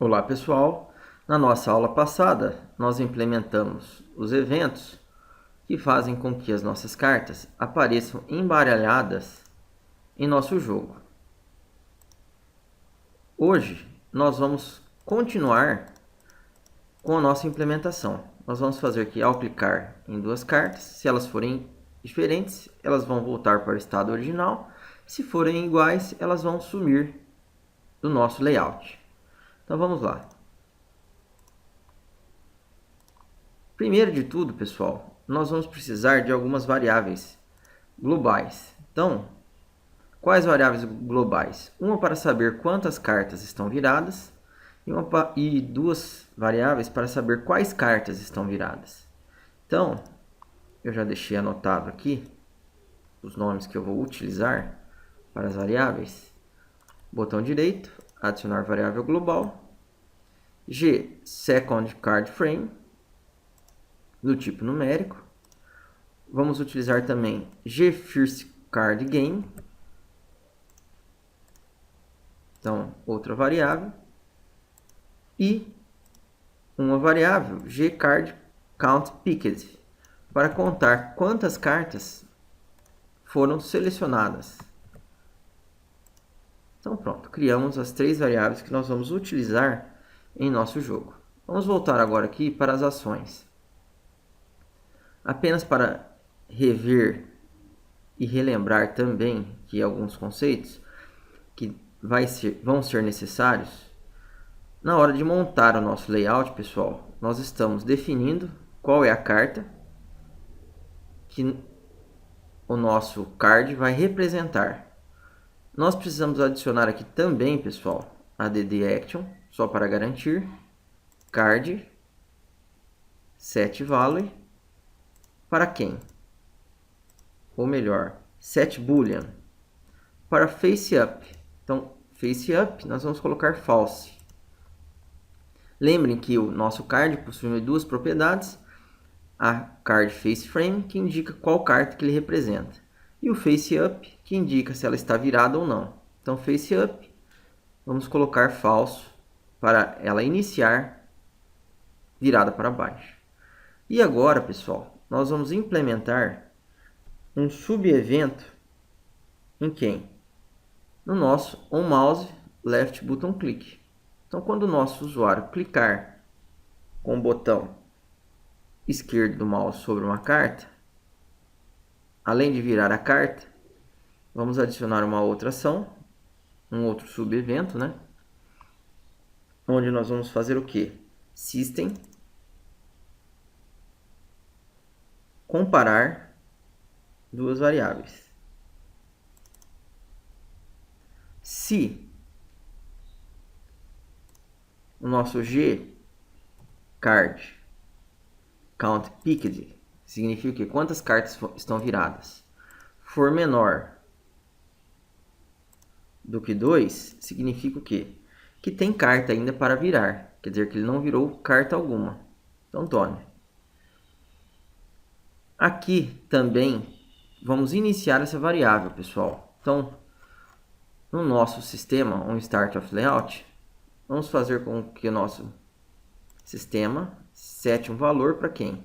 Olá pessoal, na nossa aula passada nós implementamos os eventos que fazem com que as nossas cartas apareçam embaralhadas em nosso jogo. Hoje nós vamos continuar com a nossa implementação. Nós vamos fazer que ao clicar em duas cartas, se elas forem diferentes, elas vão voltar para o estado original. Se forem iguais, elas vão sumir do nosso layout. Então vamos lá. Primeiro de tudo, pessoal, nós vamos precisar de algumas variáveis globais. Então, quais variáveis globais? Uma para saber quantas cartas estão viradas e duas variáveis para saber quais cartas estão viradas. Então, eu já deixei anotado aqui os nomes que eu vou utilizar para as variáveis. Botão direito, adicionar variável global. G, second card frame, do tipo numérico. Vamos utilizar também GFirst Card Game. Então, outra variável. E uma variável GCard Count Picked, para contar quantas cartas foram selecionadas. Então pronto, criamos as três variáveis que nós vamos utilizar em nosso jogo. Vamos voltar agora aqui para as ações. Apenas para rever e relembrar também que alguns conceitos que vão ser necessários. Na hora de montar o nosso layout, pessoal, nós estamos definindo qual é a carta que o nosso card vai representar. Nós precisamos adicionar aqui também, pessoal, a DD só para garantir, card, set value, para quem? Ou melhor, set boolean, para face up. Então, face up, nós vamos colocar false. Lembrem que o nosso card possui duas propriedades, a card face frame, que indica qual carta que ele representa, e o face up, que indica se ela está virada ou não. Então, face up, vamos colocar falso para ela iniciar virada para baixo. E agora, pessoal, nós vamos implementar um subevento em quem? No nosso onMouse left button click. Então, quando o nosso usuário clicar com o botão esquerdo do mouse sobre uma carta, além de virar a carta, vamos adicionar uma outra ação, um outro subevento, né? Onde nós vamos fazer o quê? System, comparar duas variáveis. Se o nosso G card count picked significa que quantas cartas estão viradas for menor do que 2, significa o quê? Que tem carta ainda para virar, quer dizer que ele não virou carta alguma. Então tome. Aqui também vamos iniciar essa variável, pessoal. Então, no nosso sistema, um start of layout, vamos fazer com que o nosso sistema sete um valor para quem?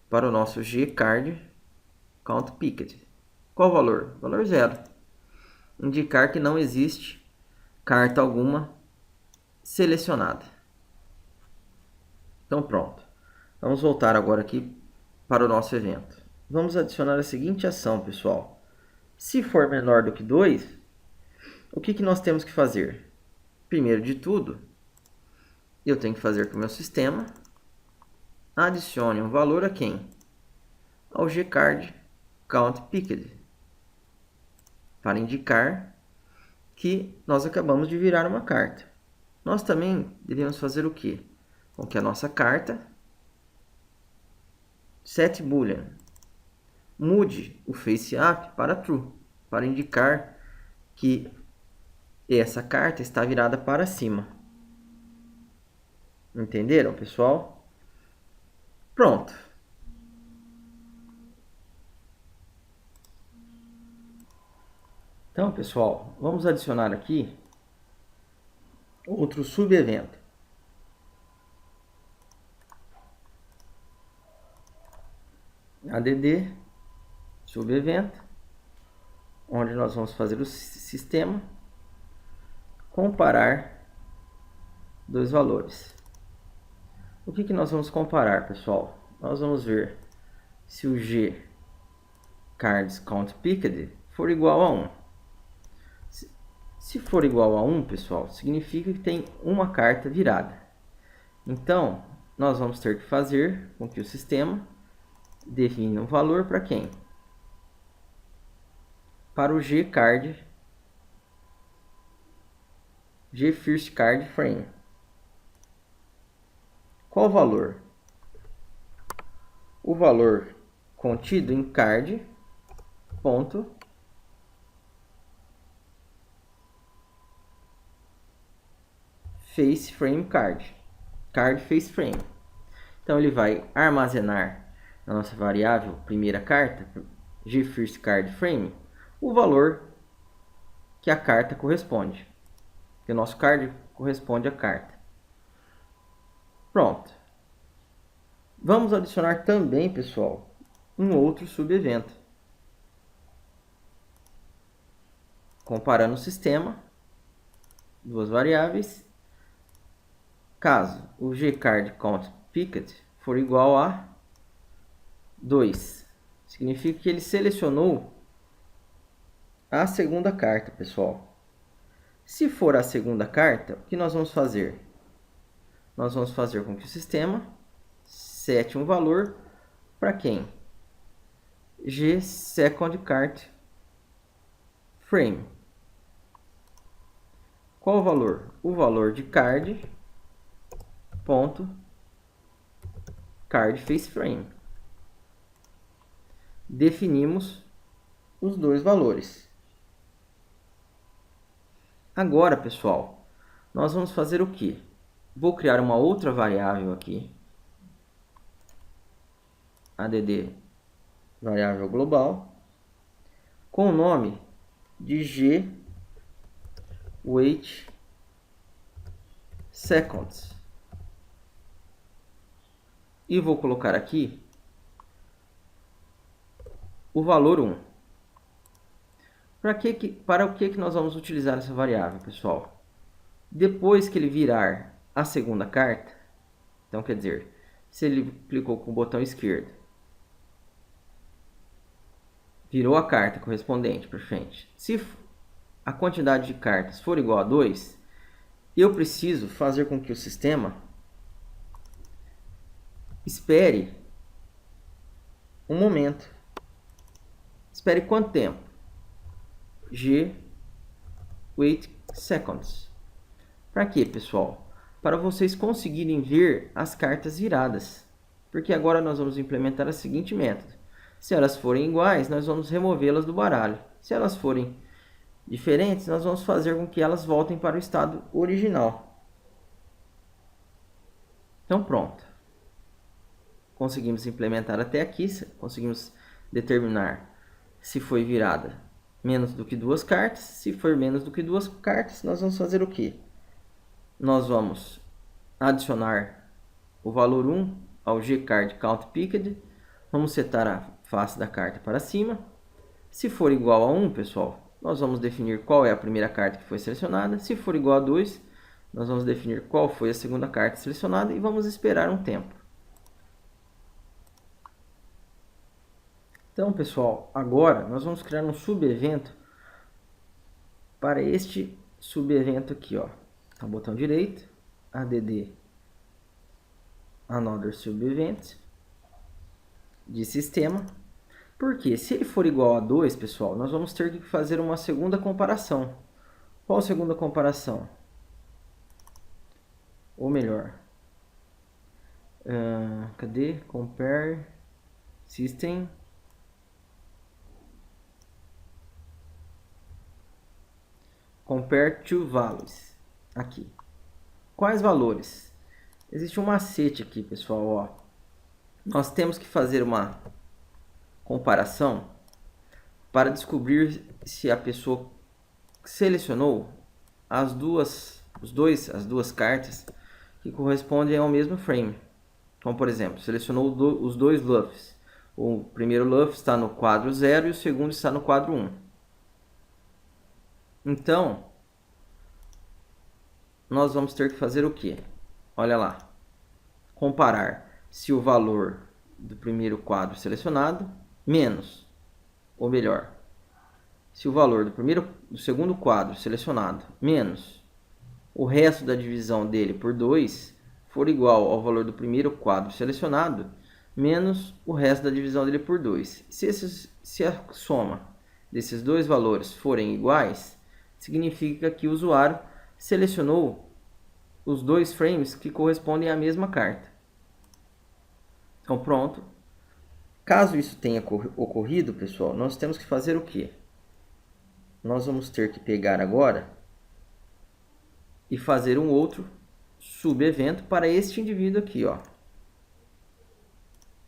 Para o nosso GCard count picked. Qual o valor? Valor 0. Indicar que não existe carta alguma selecionada. Então pronto. Vamos voltar agora aqui para o nosso evento. Vamos adicionar a seguinte ação, pessoal. Se for menor do que 2, o que nós temos que fazer? Primeiro de tudo, eu tenho que fazer que o meu sistema adicione um valor a quem? Ao GCard count picked, para indicar que nós acabamos de virar uma carta. Nós também devemos fazer o quê? Com que a nossa carta set boolean mude o face up para true, para indicar que essa carta está virada para cima. Entenderam, pessoal? Pronto. Então, pessoal, vamos adicionar aqui outro subevento. ADD subevento, onde nós vamos fazer o sistema comparar dois valores. O que nós vamos comparar, pessoal? Nós vamos ver se o G cards count picked for igual a 1. Se for igual a 1, pessoal, significa que tem uma carta virada. Então, nós vamos ter que fazer com que o sistema defina um valor para quem? Para o G first card frame. Qual o valor? O valor contido em card ponto face frame card face frame. Então ele vai armazenar na nossa variável primeira carta G first card frame o valor que a carta corresponde, que o nosso card corresponde à carta. Pronto. Vamos adicionar também, pessoal, um outro subevento. Comparando o sistema, duas variáveis. Caso o GCardCountPicked for igual a 2, significa que ele selecionou a segunda carta, pessoal. Se for a segunda carta, o que nós vamos fazer? Nós vamos fazer com que o sistema sete um valor para quem? G second card frame. Qual o valor? O valor de card ponto card face frame. Definimos os dois valores. Agora, pessoal, nós vamos fazer o que? Vou criar uma outra variável aqui, add variável global, com o nome de G wait seconds. E vou colocar aqui o valor 1. Para o que nós vamos utilizar essa variável, pessoal? Depois que ele virar a segunda carta, então quer dizer, se ele clicou com o botão esquerdo, virou a carta correspondente para frente. Se a quantidade de cartas for igual a 2, eu preciso fazer com que o sistema espere um momento. Espere quanto tempo? G wait seconds. Para quê, pessoal? Para vocês conseguirem ver as cartas viradas. Porque agora nós vamos implementar o seguinte método. Se elas forem iguais, nós vamos removê-las do baralho. Se elas forem diferentes, nós vamos fazer com que elas voltem para o estado original. Então, pronto. Conseguimos implementar até aqui, conseguimos determinar se foi virada menos do que duas cartas. Se for menos do que duas cartas, nós vamos fazer o quê? Nós vamos adicionar o valor 1 ao GCardCountPicked. Vamos setar a face da carta para cima. Se for igual a 1, pessoal, nós vamos definir qual é a primeira carta que foi selecionada. Se for igual a 2, nós vamos definir qual foi a segunda carta selecionada e vamos esperar um tempo. Então, pessoal, agora nós vamos criar um subevento para este subevento aqui, ó. Então, botão direito, add another subevent de sistema. Porque se ele for igual a 2, pessoal, nós vamos ter que fazer uma segunda comparação. Qual a segunda comparação? Ou melhor, cadê? Compare system. Compare two values. Aqui. Quais valores? Existe um macete aqui, pessoal. Ó. Nós temos que fazer uma comparação para descobrir se a pessoa selecionou os as duas cartas que correspondem ao mesmo frame. Então, por exemplo, selecionou os dois Luffys. O primeiro Luffy está no quadro 0 e o segundo está no quadro 1. Então, nós vamos ter que fazer o quê? Olha lá. Comparar se o valor do primeiro quadro selecionado menos, ou melhor, se o valor do segundo quadro selecionado menos o resto da divisão dele por 2 for igual ao valor do primeiro quadro selecionado menos o resto da divisão dele por 2. Se a soma desses dois valores forem iguais, significa que o usuário selecionou os dois frames que correspondem à mesma carta. Então, pronto. Caso isso tenha ocorrido, pessoal, nós temos que fazer o quê? Nós vamos ter que pegar agora e fazer um outro subevento para este indivíduo aqui, ó.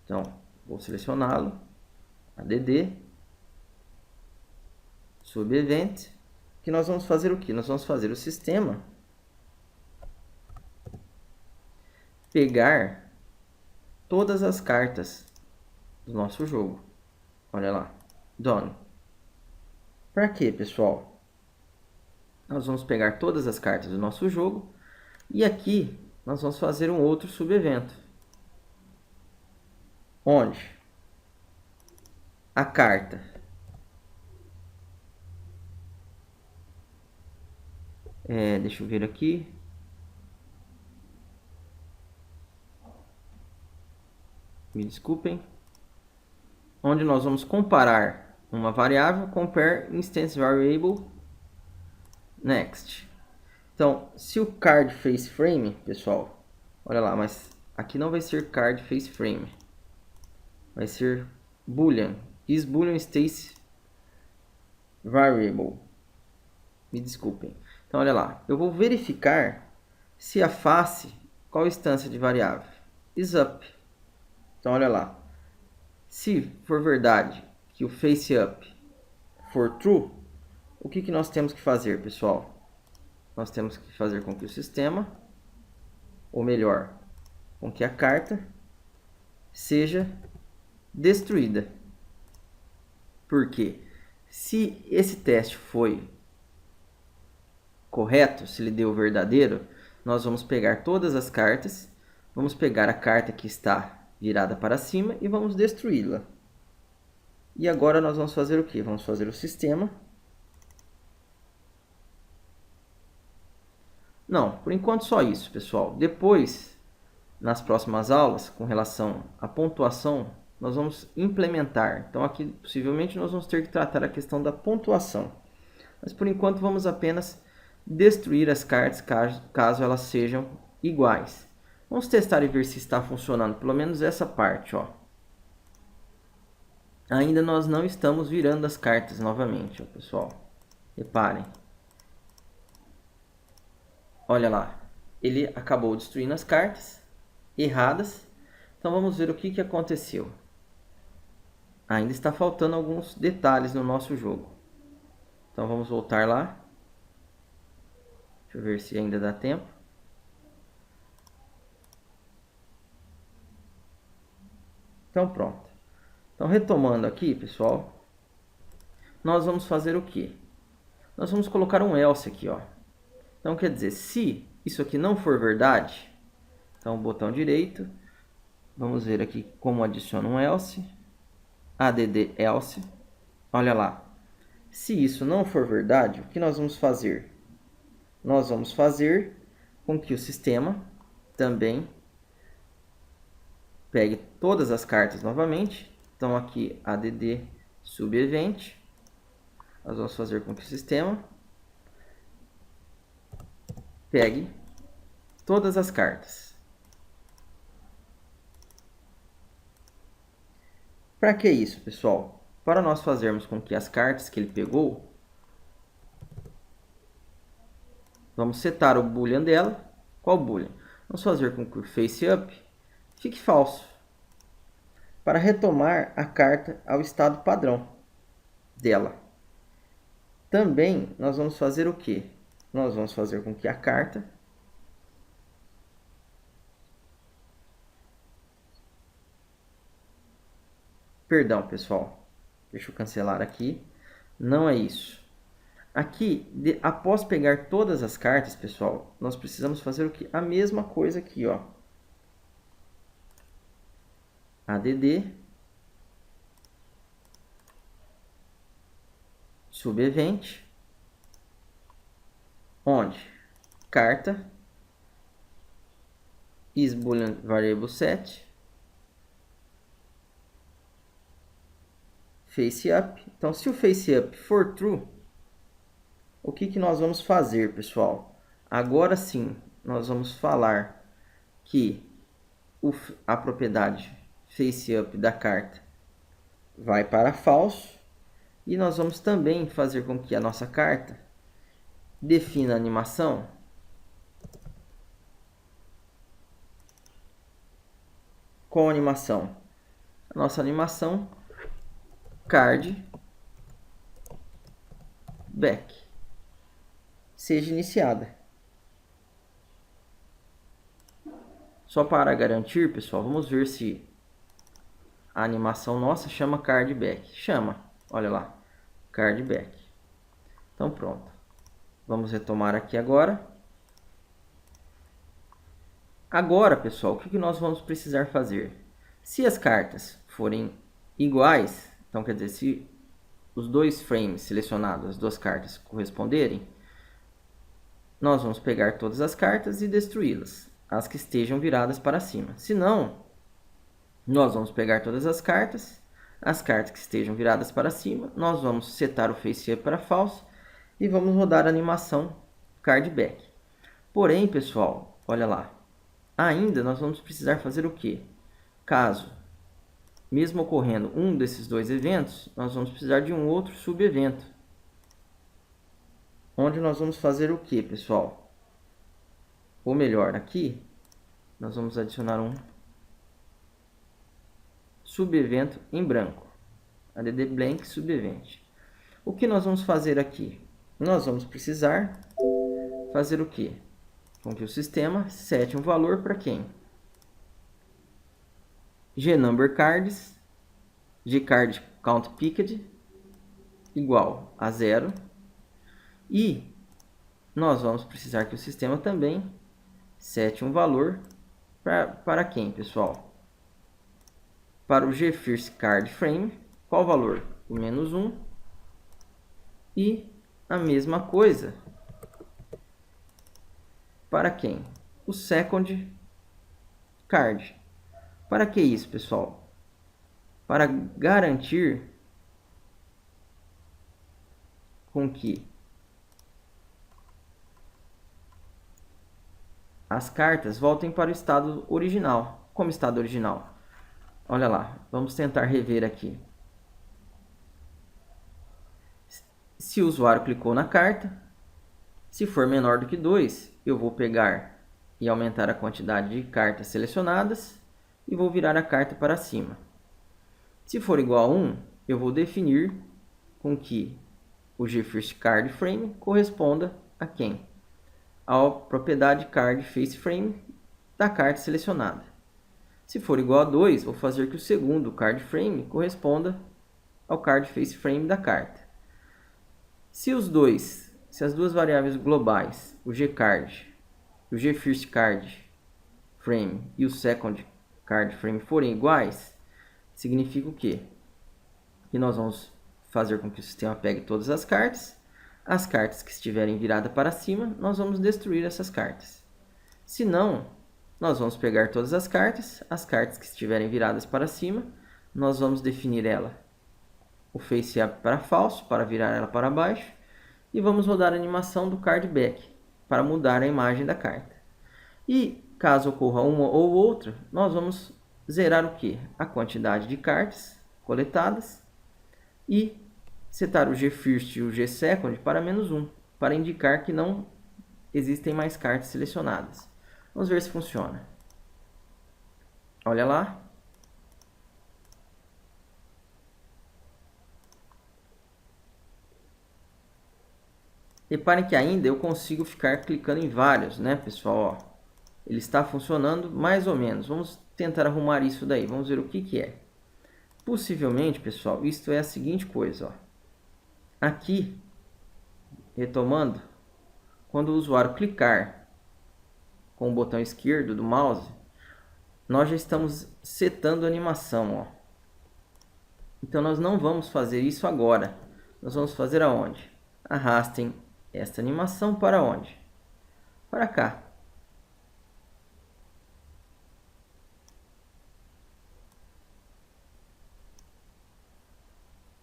Então, vou selecioná-lo, add, subevent, que nós vamos fazer o quê? Nós vamos fazer o sistema pegar todas as cartas do nosso jogo. Olha lá, done. Para quê, pessoal? Nós vamos pegar todas as cartas do nosso jogo e aqui nós vamos fazer um outro subevento, onde a carta deixa eu ver aqui. Me desculpem. Onde nós vamos comparar uma variável, compare instance variable next. Então, se o card face frame, pessoal, olha lá, mas aqui não vai ser card face frame. Vai ser boolean. Is boolean stays variable. Me desculpem. Então, olha lá, eu vou verificar se a face, qual instância de variável? Is up. Então, olha lá. Se for verdade que o face up for true, o que nós temos que fazer, pessoal? Nós temos que fazer com que o sistema, ou melhor, com que a carta seja destruída. Porque se esse teste foi correto, se ele deu verdadeiro, nós vamos pegar todas as cartas, vamos pegar a carta que está virada para cima e vamos destruí-la. E agora nós vamos fazer o quê? Vamos fazer o sistema. Não, por enquanto só isso, pessoal. Depois, nas próximas aulas, com relação à pontuação, nós vamos implementar. Então aqui, possivelmente, nós vamos ter que tratar a questão da pontuação. Mas por enquanto vamos apenas destruir as cartas caso elas sejam iguais. Vamos testar e ver se está funcionando, pelo menos essa parte, ó. Ainda nós não estamos virando as cartas novamente, ó, pessoal. Reparem. Olha lá, ele acabou destruindo as cartas erradas. Então vamos ver o que aconteceu. Ainda está faltando alguns detalhes no nosso jogo. Então vamos voltar lá. Deixa eu ver se ainda dá tempo. Então pronto. Então retomando aqui, pessoal, nós vamos fazer o quê? Nós vamos colocar um else aqui, ó. Então quer dizer, se isso aqui não for verdade, então botão direito, vamos ver aqui como adiciona um else, add else. Olha lá. Se isso não for verdade, o que nós vamos fazer? Nós vamos fazer com que o sistema também pegue todas as cartas novamente. Então aqui add subevent, nós vamos fazer com que o sistema pegue todas as cartas. Para que isso, pessoal? Para nós fazermos com que as cartas que ele pegou, vamos setar o boolean dela. Qual boolean? Vamos fazer com que o face up fique falso, para retomar a carta ao estado padrão dela. Também nós vamos fazer o quê? nós vamos fazer com que a carta Perdão, pessoal. Deixa eu cancelar aqui. Não é isso. Aqui, após pegar todas as cartas, pessoal, nós precisamos fazer o que? A mesma coisa aqui, ó. ADD subevent, onde carta is boolean variable set face up. Então, se o face up for true, o que nós vamos fazer, pessoal? Agora sim, nós vamos falar que a propriedade face up da carta vai para falso. E nós vamos também fazer com que a nossa carta defina a animação com a animação. A nossa animação card back seja iniciada. Só para garantir, pessoal, vamos ver se a animação nossa chama card back. Chama, olha lá, card back. Então pronto. Vamos retomar aqui agora. Agora, pessoal, o que nós vamos precisar fazer? Se as cartas forem iguais, então quer dizer, se os dois frames selecionados, as duas cartas corresponderem, nós vamos pegar todas as cartas e destruí-las, as que estejam viradas para cima. Se não, nós vamos pegar todas as cartas que estejam viradas para cima, nós vamos setar o face up para false e vamos rodar a animação card back. Porém, pessoal, olha lá, ainda nós vamos precisar fazer o quê? Caso, mesmo ocorrendo um desses dois eventos, nós vamos precisar de um outro subevento. Onde nós vamos fazer o quê, pessoal? Ou melhor, aqui, nós vamos adicionar um subevento em branco. ADD blank subevent. O que nós vamos fazer aqui? Nós vamos precisar fazer o quê? Com que o sistema sete um valor para quem? GNumberCards, gcard count picked igual a 0. E nós vamos precisar que o sistema também sete um valor para quem, pessoal? Para o gFirstCardFrame, qual o valor? O -1. E a mesma coisa para quem? O second card. Para que isso, pessoal? Para garantir com que as cartas voltem para o estado original. Como estado original? Olha lá, vamos tentar rever aqui. Se o usuário clicou na carta, se for menor do que 2, eu vou pegar e aumentar a quantidade de cartas selecionadas e vou virar a carta para cima. Se for igual a 1, eu vou definir com que o gFirstCardFrame corresponda a quem? A propriedade cardFaceFrame da carta selecionada. Se for igual a 2, vou fazer que o segundo cardFrame corresponda ao cardFaceFrame da carta. Se as duas variáveis globais, o gcard, o gFirstCardFrame e o secondCardFrame forem iguais, significa o quê? Que nós vamos fazer com que o sistema pegue todas as cartas que estiverem viradas para cima, nós vamos destruir essas cartas. Se não, nós vamos pegar todas as cartas que estiverem viradas para cima, nós vamos definir o face up para falso, para virar ela para baixo, e vamos rodar a animação do card back, para mudar a imagem da carta. E caso ocorra uma ou outra, nós vamos zerar o quê? A quantidade de cartas coletadas e setar o gFirst e o gSecond para -1, para indicar que não existem mais cartas selecionadas. Vamos ver se funciona. Olha lá. Reparem que ainda eu consigo ficar clicando em vários, né, pessoal? Ó, ele está funcionando mais ou menos. Vamos tentar arrumar isso daí. Vamos ver o que que é. Possivelmente, pessoal, isto é a seguinte coisa. Ó. Aqui, retomando, quando o usuário clicar com o botão esquerdo do mouse, nós já estamos setando a animação. Ó. Então, nós não vamos fazer isso agora. Nós vamos fazer aonde? Arrastem esta animação para onde? Para cá.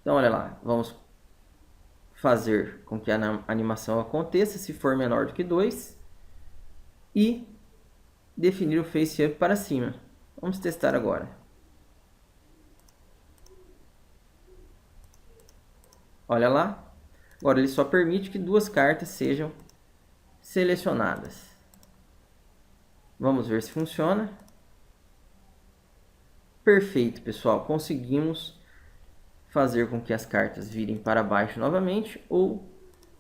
Então, olha lá. Vamos fazer com que a animação aconteça se for menor do que 2. E definir o Face Up para cima. Vamos testar agora. Olha lá. Agora ele só permite que 2 cartas sejam selecionadas. Vamos ver se funciona. Perfeito, pessoal. Conseguimos fazer com que as cartas virem para baixo novamente ou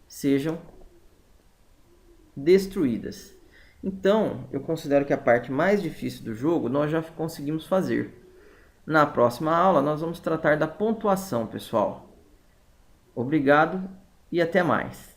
sejam destruídas. Então, eu considero que a parte mais difícil do jogo nós já conseguimos fazer. Na próxima aula, nós vamos tratar da pontuação, pessoal. Obrigado e até mais.